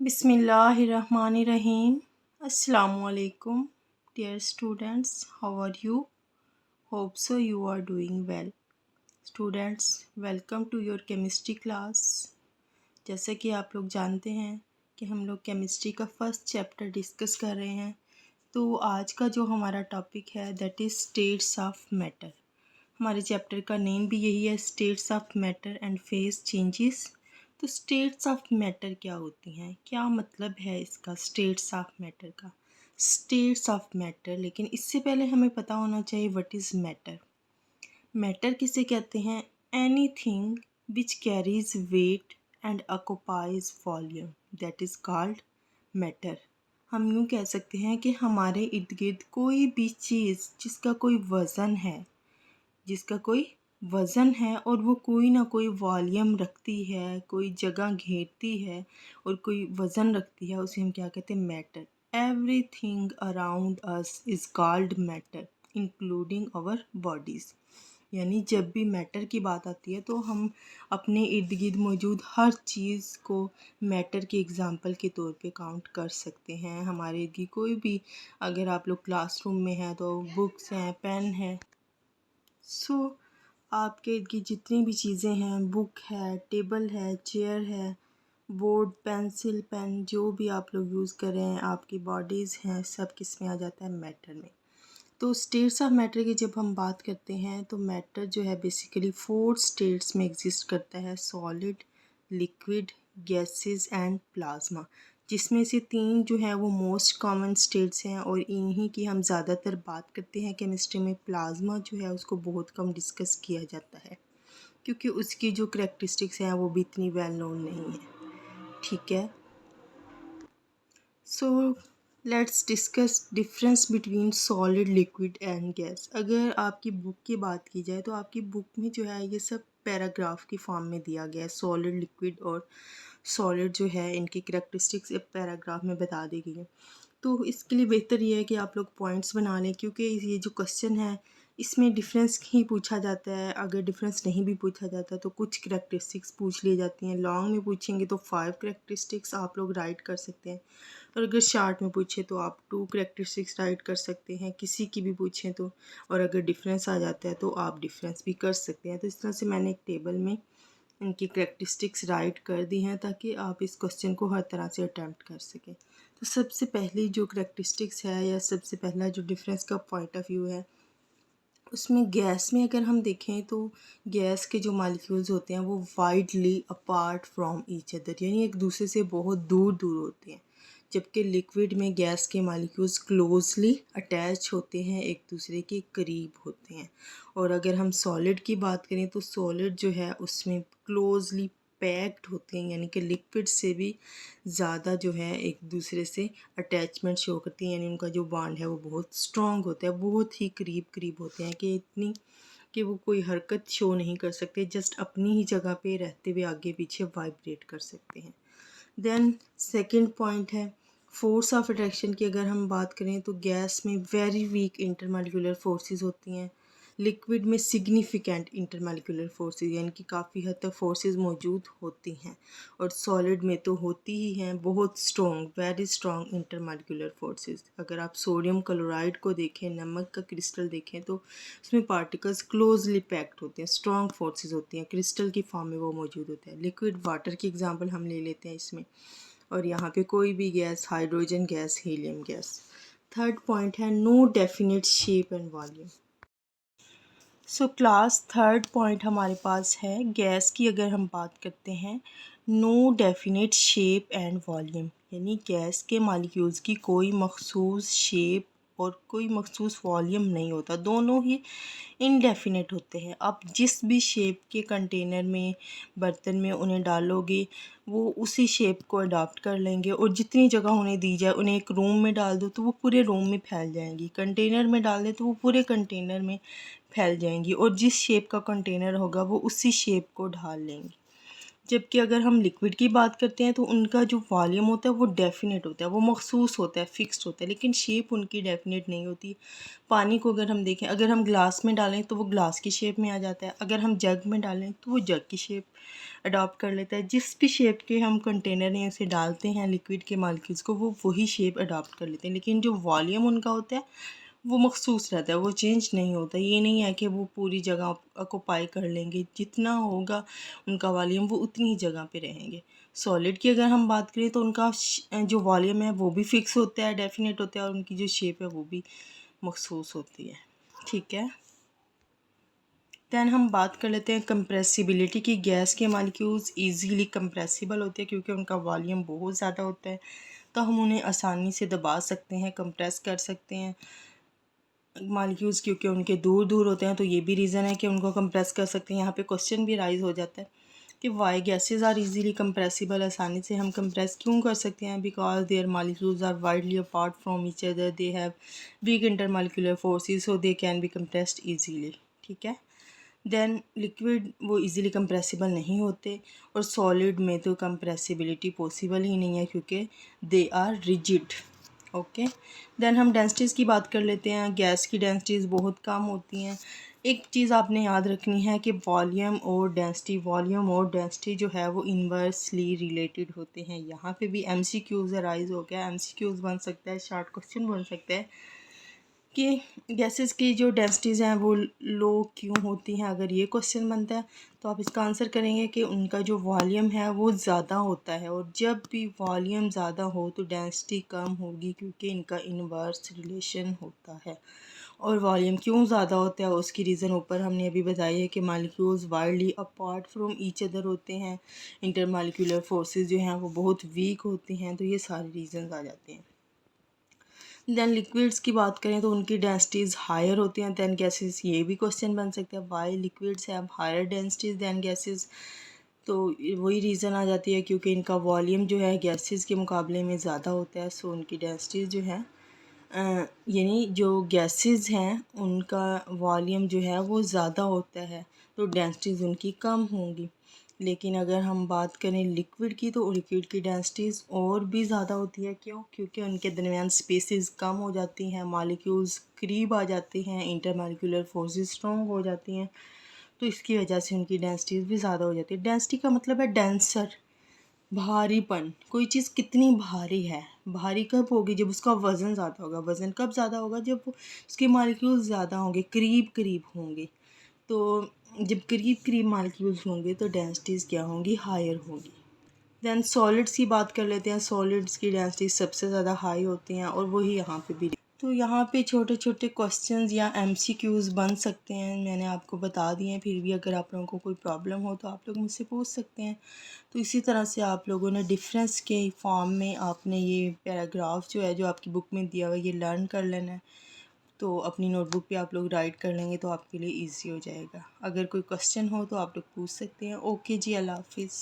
Bismillahirrahmanirrahim. Assalamu alaikum, dear students. How are you? Hope so you are doing well. Students, welcome to your chemistry class. जैसा कि आप लोग जानते हैं कि हम लोग केमिस्ट्री का फर्स्ट चैप्टर डिस्कस कर रहे हैं। तो आज का जो हमारा टॉपिक है that is states of matter. हमारे चैप्टर का नेम भी यही है, states of matter and phase changes. तो स्टेट्स ऑफ मैटर क्या होती हैं, क्या मतलब है इसका स्टेट्स ऑफ मैटर का। स्टेट्स ऑफ मैटर, लेकिन इससे पहले हमें पता होना चाहिए व्हाट इज़ मैटर। मैटर किसे कहते हैं? Anything which carries weight and occupies volume, that is called matter. हम यूँ कह सकते हैं कि हमारे इर्द गिर्द कोई भी चीज़ जिसका कोई वज़न है और वो कोई ना कोई वॉल्यूम रखती है, कोई जगह घेरती है और कोई वज़न रखती है, उसे हम क्या कहते हैं? Matter. Everything around us is called matter including our bodies. यानी जब भी मैटर की बात आती है तो हम अपने इर्द गिर्द मौजूद हर चीज़ को मैटर के एग्ज़ाम्पल के तौर पे काउंट कर सकते हैं। हमारे इर्द गिर्द कोई भी, अगर आप लोग क्लासरूम में हैं तो बुक्स हैं, पेन है, आपके इर्द गिर्द जितनी भी चीज़ें हैं, बुक है, टेबल है, चेयर है, बोर्ड, पेंसिल, पेन, जो भी आप लोग यूज़ कर रहे हैं, आपकी बॉडीज़ हैं, सब किस में आ जाता है? मैटर में। तो स्टेट्स ऑफ मैटर की जब हम बात करते हैं तो मैटर जो है बेसिकली 4 स्टेट्स में एग्जिस्ट करता है, solid, liquid, gases and plasma, जिसमें से 3 जो है वो मोस्ट कॉमन स्टेट्स हैं और इन्हीं की हम ज़्यादातर बात करते हैं केमिस्ट्री में। प्लाज्मा जो है उसको बहुत कम डिस्कस किया जाता है क्योंकि उसकी जो करैक्टरिस्टिक्स हैं वो भी इतनी वेल नोन नहीं है। ठीक है, so let's discuss difference between solid, liquid and gas. अगर आपकी बुक की बात की जाए तो आपकी बुक में जो है ये सब पैराग्राफ की फॉर्म में दिया गया है। सॉलिड, लिक्विड और सॉलिड जो है इनकी करैक्टरिस्टिक्स एक पैराग्राफ में बता दी गई है। तो इसके लिए बेहतर ये है कि आप लोग पॉइंट्स बना लें, क्योंकि ये जो क्वेश्चन है इसमें डिफरेंस ही पूछा जाता है। अगर डिफरेंस नहीं भी पूछा जाता तो कुछ करैक्टरिस्टिक्स पूछ ली जाती हैं। लॉन्ग में पूछेंगे तो 5 करैक्टरिस्टिक्स आप लोग राइट कर सकते हैं, और अगर शार्ट में पूछे तो आप 2 करैक्टरिस्टिक्स राइट कर सकते हैं, किसी की भी पूछें तो। और अगर डिफरेंस आ जाता है तो आप डिफरेंस भी कर सकते हैं। तो इस तरह से मैंने एक टेबल में इनकी करैक्टरिस्टिक्स राइट कर दी हैं ताकि आप इस क्वेश्चन को हर तरह से अटैम्प्ट कर सकें। तो सबसे पहली जो करैक्टरिस्टिक्स है या सबसे पहला जो डिफरेंस का पॉइंट ऑफ व्यू है उसमें गैस में अगर हम देखें तो गैस के जो मॉलिक्यूल्स होते हैं वो widely apart from each other, यानी एक दूसरे से बहुत दूर दूर होते हैं। जबकि लिक्विड में गैस के मॉलिक्यूल्स क्लोजली अटैच होते हैं, एक दूसरे के करीब होते हैं। और अगर हम सॉलिड की बात करें तो सॉलिड जो है उसमें क्लोजली पैक्ड होते हैं, यानी कि लिक्विड से भी ज़्यादा जो है एक दूसरे से अटैचमेंट शो करती हैं, यानी उनका जो बॉन्ड है वो बहुत स्ट्रॉन्ग होता है, बहुत ही करीब करीब होते हैं कि इतनी कि वो कोई हरकत शो नहीं कर सकते, जस्ट अपनी ही जगह पे रहते हुए आगे पीछे वाइब्रेट कर सकते हैं। देन सेकंड पॉइंट है फोर्स ऑफ अट्रैक्शन की। अगर हम बात करें तो गैस में वेरी वीक इंटरमॉलिक्यूलर फोर्सेस होती हैं, लिक्विड में सिग्निफिकेंट इंटरमॉलिक्यूलर फोर्सेस, यानी कि काफ़ी हद तक फोर्सेस मौजूद होती हैं। और सॉलिड में तो होती ही हैं बहुत strong, very strong intermolecular forces. अगर आप सोडियम क्लोराइड को देखें, नमक का क्रिस्टल देखें, तो उसमें पार्टिकल्स क्लोजली पैक्ड होते हैं, स्ट्रॉन्ग फोर्सेस होती हैं, क्रिस्टल की फॉर्म में वो मौजूद होते हैं। लिक्विड वाटर की एग्जांपल हम ले लेते हैं इसमें, और यहाँ पे कोई भी gas, hydrogen gas, helium gas. Third point है no definite shape and volume. So class third point हमारे पास है गैस की। अगर हम बात करते हैं no definite shape and volume, यानी गैस के मॉलिक्यूल्स की कोई मखसूस शेप और कोई मखसूस वॉल्यूम नहीं होता, दोनों ही इनडेफिनेट होते हैं। आप जिस भी शेप के कंटेनर में, बर्तन में उन्हें डालोगे वो उसी शेप को अडॉप्ट कर लेंगे, और जितनी जगह उन्हें दी जाए, उन्हें एक रूम में डाल दो तो वो पूरे रूम में फैल जाएंगी, कंटेनर में डाल दें तो वो पूरे कंटेनर में फैल जाएंगी, और जिस शेप का कंटेनर होगा वो उसी शेप को ढाल लेंगी। जबकि अगर हम लिक्विड की बात करते हैं तो उनका जो वॉल्यूम होता है वो डेफिनेट होता है, वो मखसूस होता है, फिक्स्ड होता है, लेकिन शेप उनकी डेफिनेट नहीं होती। पानी को अगर हम देखें, अगर हम ग्लास में डालें तो वो ग्लास की शेप में आ जाता है, अगर हम जग में डालें तो वो जग की शेप अडॉप्ट कर लेता है। जिस भी शेप के हम कंटेनर में उसे डालते हैं लिक्विड के मॉलिक्यूल्स को, वो वही शेप अडॉप्ट कर लेते हैं, लेकिन जो वॉल्यूम उनका होता है वो मखसूस रहता है, वो चेंज नहीं होता। ये नहीं है कि वो पूरी जगह ऑक्यूपाई कर लेंगे, जितना होगा उनका वॉल्यूम वो उतनी ही जगह पे रहेंगे। सॉलिड की अगर हम बात करें तो उनका जो वॉल्यूम है वो भी फिक्स होता है, डेफिनेट होता है, और उनकी जो शेप है वो भी मखसूस होती है। ठीक है, दैन हम बात कर लेते हैं कंप्रेसिबिलिटी की। गैस के मॉलिक्यूल्स इजीली कंप्रेसिबल होते हैं क्योंकि उनका वॉल्यूम बहुत ज़्यादा होता है, तो हम उन्हें आसानी से दबा सकते हैं, कंप्रेस कर सकते हैं। मॉलिक्यूल्स क्योंकि उनके दूर दूर होते हैं तो ये भी रीज़न है कि उनको कंप्रेस कर सकते हैं। यहाँ पे क्वेश्चन भी राइज हो जाता है कि why gases are easily compressible, आसानी से हम कंप्रेस क्यों कर सकते हैं? Because their molecules are widely apart from each other, they have weak intermolecular forces, so they can be compressed easily. ठीक है, देन लिक्विड वो इजीली कंप्रेसिबल नहीं होते, और सॉलिड में तो कंप्रेसिबिलिटी पॉसिबल ही नहीं है क्योंकि they are rigid. Okay, then हम डेंसिटीज़ की बात कर लेते हैं। गैस की डेंसिटीज़ बहुत कम होती हैं। एक चीज़ आपने याद रखनी है कि वॉल्यूम और डेंसिटी जो है वो इन्वर्सली रिलेटेड होते हैं। यहाँ पे भी एमसीक्यूज़ राइज हो गया, एमसीक्यूज़ बन सकता है, शॉर्ट क्वेश्चन बन सकता है कि गैसेस की जो डेंसिटीज़ हैं वो लो क्यों होती हैं। अगर ये क्वेश्चन बनता है तो आप इसका आंसर करेंगे कि उनका जो वॉल्यूम है वो ज़्यादा होता है, और जब भी वॉल्यूम ज़्यादा हो तो डेंसिटी कम होगी क्योंकि इनका इन्वर्स रिलेशन होता है। और वॉल्यूम क्यों ज़्यादा होता है उसकी रीज़न ऊपर हमने अभी बताई है कि molecules widely apart from each other होते हैं, इंटरमॉलिक्यूलर फोर्सेस जो हैं वो बहुत वीक होती हैं, तो ये सारे रीज़न आ जाते हैं। दैन लिक्विड्स की बात करें तो उनकी डेंसिटीज़ हायर होती हैं दैन गैसेस। ये भी क्वेश्चन बन सकता है why liquids have higher densities than gases. तो वही रीज़न आ जाती है क्योंकि इनका वॉल्यूम जो है गैसेस के मुकाबले में ज़्यादा होता है, सो उनकी डेंसिटीज़ जो है यानी जो गैसेस हैं उनका वॉल्यूम जो है वो ज़्यादा होता है, तो डेंसिटीज़ उनकी कम होंगी। लेकिन अगर हम बात करें लिक्विड की तो लिक्विड की डेंसिटीज़ और भी ज़्यादा होती है। क्यों? क्योंकि उनके दरमियान स्पेसेस कम हो जाती हैं, मॉलिक्यूल्स करीब आ जाते हैं, इंटरमॉलिक्यूलर फोर्सेस स्ट्रॉन्ग हो जाती हैं, तो इसकी वजह से उनकी डेंसिटीज़ भी ज़्यादा हो जाती है। डेंसिटी का मतलब है डेंसर, भारीपन। कोई चीज़ कितनी भारी है, भारी कब होगी? जब उसका वज़न ज़्यादा होगा। वज़न कब ज़्यादा होगा? जब उसके मॉलिक्यूल्स ज़्यादा होंगे, करीब करीब होंगे। तो जब करीब करीब मॉलिक्यूल्स होंगे तो डेंसिटीज़ क्या होंगी? हायर होंगी। दैन सॉलिड्स की बात कर लेते हैं। सॉलिड्स की डेंसिटी सबसे ज़्यादा हाई होती हैं, और वही यहाँ पे भी। तो यहाँ पे छोटे छोटे क्वेश्चंस या एमसीक्यूज़ बन सकते हैं, मैंने आपको बता दिए हैं। फिर भी अगर आप लोगों को कोई प्रॉब्लम हो तो आप लोग मुझसे पूछ सकते हैं। तो इसी तरह से आप लोगों ने डिफरेंस के फॉर्म में आपने ये पैराग्राफ जो है जो आपकी बुक में दिया हुआ है ये लर्न कर लेना है। तो अपनी नोटबुक पे आप लोग राइट कर लेंगे तो आपके लिए ईजी हो जाएगा। अगर कोई क्वेश्चन हो तो आप लोग पूछ सकते हैं। ओके जी, अल्लाह हाफिज़।